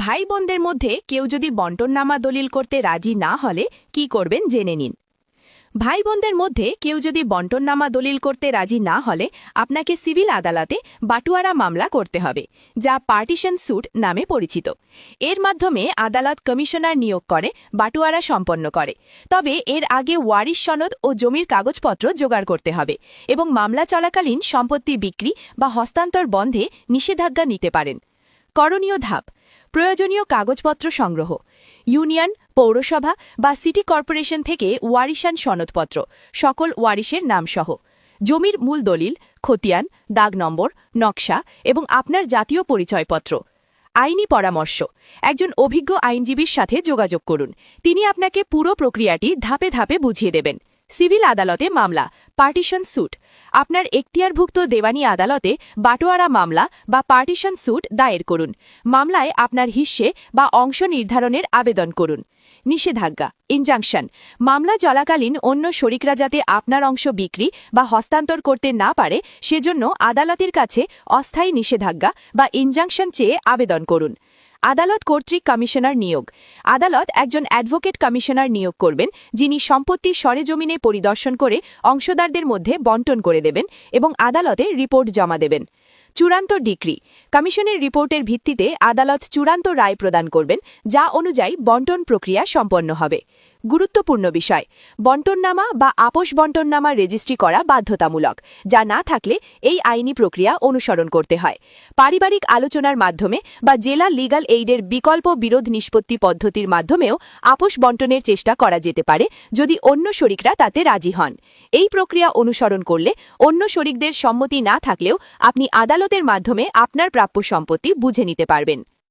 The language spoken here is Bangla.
ভাই বোনদের মধ্যে কেউ যদি বন্টননামা দলিল করতে রাজি না হলে কি করবেন জেনে নিন। ভাই বোনদের মধ্যে কেউ যদি বন্টননামা দলিল করতে রাজি না হলে আপনাকে সিভিল আদালতে বাটুয়ারা মামলা করতে হবে, যা পার্টিশন স্যুট নামে পরিচিত। এর মাধ্যমে আদালত কমিশনার নিয়োগ করে বাটুয়ারা সম্পন্ন করে। তবে এর আগে ওয়ারিশ সনদ ও জমির কাগজপত্র জোগাড় করতে হবে এবং মামলা চলাকালীন সম্পত্তি বিক্রি বা হস্তান্তর বন্ধে নিষেধাজ্ঞা নিতে পারেন। করণীয় ধাপ: প্রয়োজনীয় কাগজপত্র সংগ্রহ, ইউনিয়ন, পৌরসভা বা সিটি কর্পোরেশন থেকে ওয়ারিশান সনদপত্র, সকল ওয়ারিশের নামসহ, জমির মূল দলিল, খতিয়ান, দাগ নম্বর, নকশা এবং আপনার জাতীয় পরিচয়পত্র। আইনি পরামর্শ: একজন অভিজ্ঞ আইনজীবীর সাথে যোগাযোগ করুন। তিনি আপনাকে পুরো প্রক্রিয়াটি ধাপে ধাপে বুঝিয়ে দেবেন। সিভিল আদালতে মামলা, পার্টিশন স্যুট: আপনার এখতিয়ারভুক্ত দেওয়ানি আদালতে বাটোয়ারা মামলা বা পার্টিশন স্যুট দায়ের করুন। মামলায় আপনার হিস্যে বা অংশ নির্ধারণের আবেদন করুন। নিষেধাজ্ঞা, ইনজাংশন: মামলা চলাকালীন অন্য শরিকরা যাতে আপনার অংশ বিক্রি বা হস্তান্তর করতে না পারে সেজন্য আদালতের কাছে অস্থায়ী নিষেধাজ্ঞা বা ইনজাংশন চেয়ে আবেদন করুন। আদালত কর্তৃক কমিশনার নিয়োগ: আদালত একজন অ্যাডভোকেট কমিশনার নিয়োগ করবেন, যিনি সম্পত্তি সরেজমিনে পরিদর্শন করে অংশদারদের মধ্যে বন্টন করে দেবেন এবং আদালতে রিপোর্ট জমা দেবেন। চূড়ান্ত ডিক্রি: কমিশনের রিপোর্টের ভিত্তিতে আদালত চূড়ান্ত রায় প্রদান করবেন, যা অনুযায়ী বন্টন প্রক্রিয়া সম্পন্ন হবে। গুরুত্বপূর্ণ বিষয়: বন্টননামা বা আপোষ বন্টননামা রেজিস্ট্রি করা বাধ্যতামূলক, যা না থাকলে এই আইনি প্রক্রিয়া অনুসরণ করতে হয়। পারিবারিক আলোচনার মাধ্যমে বা জেলা লিগ্যাল এইডের বিকল্প বিরোধ নিষ্পত্তি পদ্ধতির মাধ্যমেও আপোষ বন্টনের চেষ্টা করা যেতে পারে, যদি অন্য শরিকরা তাতে রাজি হন। এই প্রক্রিয়া অনুসরণ করলে অন্য শরিকদের সম্মতি না থাকলেও আপনি আদালতের মাধ্যমে আপনার প্রাপ্য সম্পত্তি বুঝে নিতে পারবেন।